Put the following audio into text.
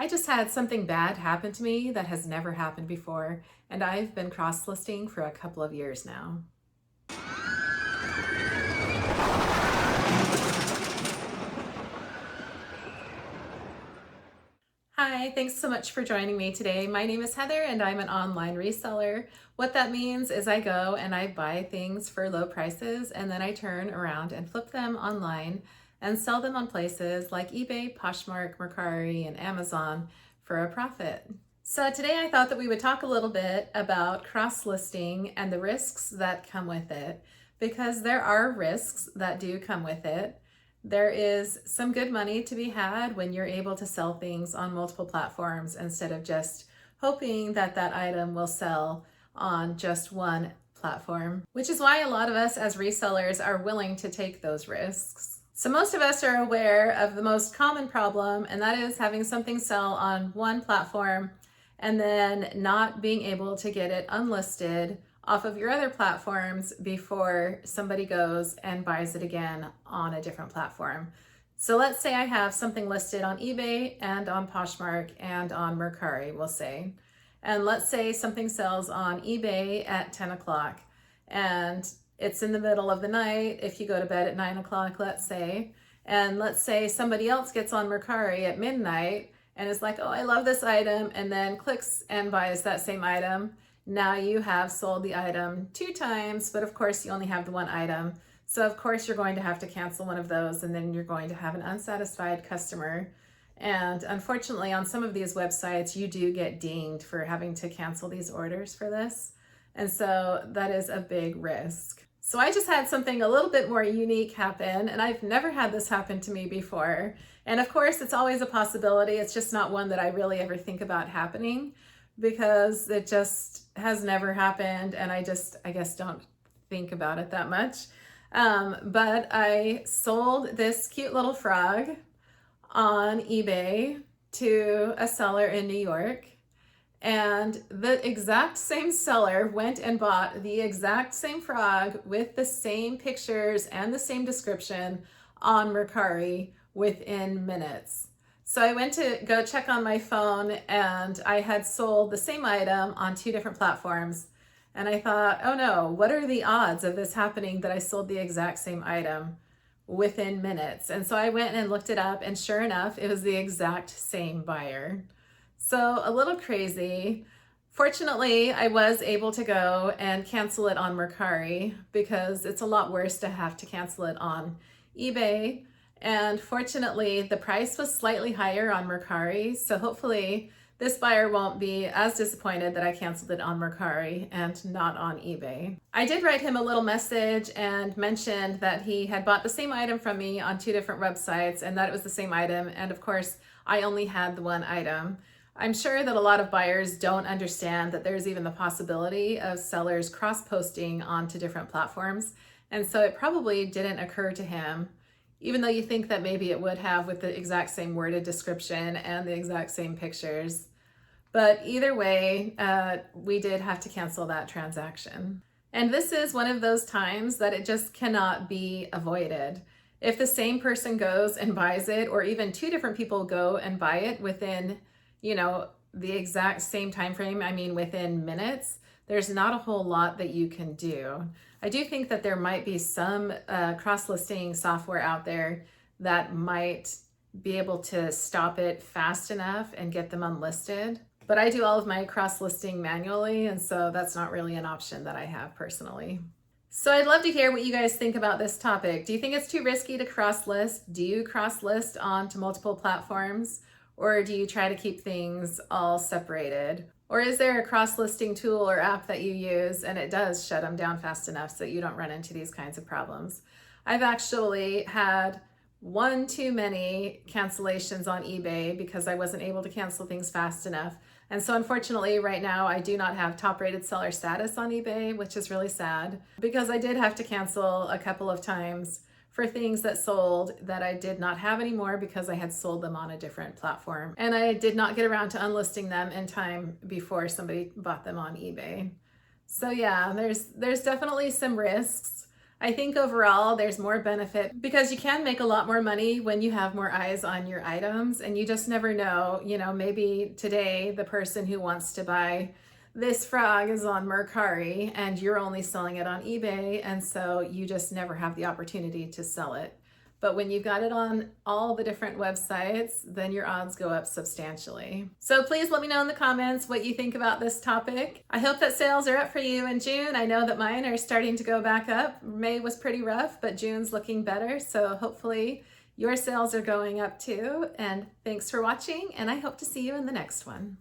I just had something bad happen to me that has never happened before, and I've been cross-listing for a couple of years now. Hi, thanks so much for joining me today. My name is Heather and I'm an online reseller. What that means is I go and I buy things for low prices and then I turn around and flip them online and sell them on places like eBay, Poshmark, Mercari, and Amazon for a profit. So today I thought that we would talk a little bit about cross-listing and the risks that come with it, because there are risks that do come with it. There is some good money to be had when you're able to sell things on multiple platforms instead of just hoping that that item will sell on just one platform, which is why a lot of us as resellers are willing to take those risks. So most of us are aware of the most common problem, and that is having something sell on one platform and then not being able to get it unlisted off of your other platforms before somebody goes and buys it again on a different platform. So let's say I have something listed on eBay and on Poshmark and on Mercari, we'll say. And let's say something sells on eBay at 10 o'clock and it's in the middle of the night if you go to bed at 9 o'clock, let's say. And let's say somebody else gets on Mercari at midnight and is like, oh, I love this item, and then clicks and buys that same item. Now you have sold the item 2 times, but of course you only have the one item. So of course you're going to have to cancel one of those, and then you're going to have an unsatisfied customer. And unfortunately on some of these websites, you do get dinged for having to cancel these orders for this. And so that is a big risk. So I just had something a little bit more unique happen, and I've never had this happen to me before. And of course it's always a possibility. It's just not one that I really ever think about happening, because it just has never happened and I guess don't think about it that much. But I sold this cute little frog on eBay to a seller in New York, and the exact same seller went and bought the exact same frog with the same pictures and the same description on Mercari within minutes. So I went to go check on my phone and I had sold the same item on 2 different platforms. And I thought, oh no, what are the odds of this happening, that I sold the exact same item within minutes? And so I went and looked it up, and sure enough, it was the exact same buyer. So a little crazy. Fortunately, I was able to go and cancel it on Mercari, because it's a lot worse to have to cancel it on eBay. And fortunately, the price was slightly higher on Mercari, so hopefully this buyer won't be as disappointed that I canceled it on Mercari and not on eBay. I did write him a little message and mentioned that he had bought the same item from me on 2 different websites and that it was the same item, and of course I only had the one item. I'm sure that a lot of buyers don't understand that there's even the possibility of sellers cross-posting onto different platforms, and so it probably didn't occur to him, even though you think that maybe it would have with the exact same worded description and the exact same pictures. But either way, we did have to cancel that transaction. And this is one of those times that it just cannot be avoided. If the same person goes and buys it, or even 2 different people go and buy it within, the exact same time frame, I mean within minutes, there's not a whole lot that you can do. I do think that there might be some cross-listing software out there that might be able to stop it fast enough and get them unlisted. But I do all of my cross-listing manually, and so that's not really an option that I have personally. So I'd love to hear what you guys think about this topic. Do you think it's too risky to cross-list? Do you cross-list onto multiple platforms? Or do you try to keep things all separated? Or is there a cross-listing tool or app that you use and it does shut them down fast enough so that you don't run into these kinds of problems? I've actually had one too many cancellations on eBay because I wasn't able to cancel things fast enough. And so unfortunately right now I do not have top rated seller status on eBay, which is really sad, because I did have to cancel a couple of times for things that sold that I did not have anymore because I had sold them on a different platform. And I did not get around to unlisting them in time before somebody bought them on eBay. So yeah, there's definitely some risks. I think overall there's more benefit because you can make a lot more money when you have more eyes on your items, and you just never know, maybe today the person who wants to buy this frog is on Mercari and you're only selling it on eBay, and so you just never have the opportunity to sell it. But when you've got it on all the different websites, then your odds go up substantially. So please let me know in the comments what you think about this topic. I hope that sales are up for you in June. I know that mine are starting to go back up. May was pretty rough, but June's looking better. So hopefully your sales are going up too. And thanks for watching, and I hope to see you in the next one.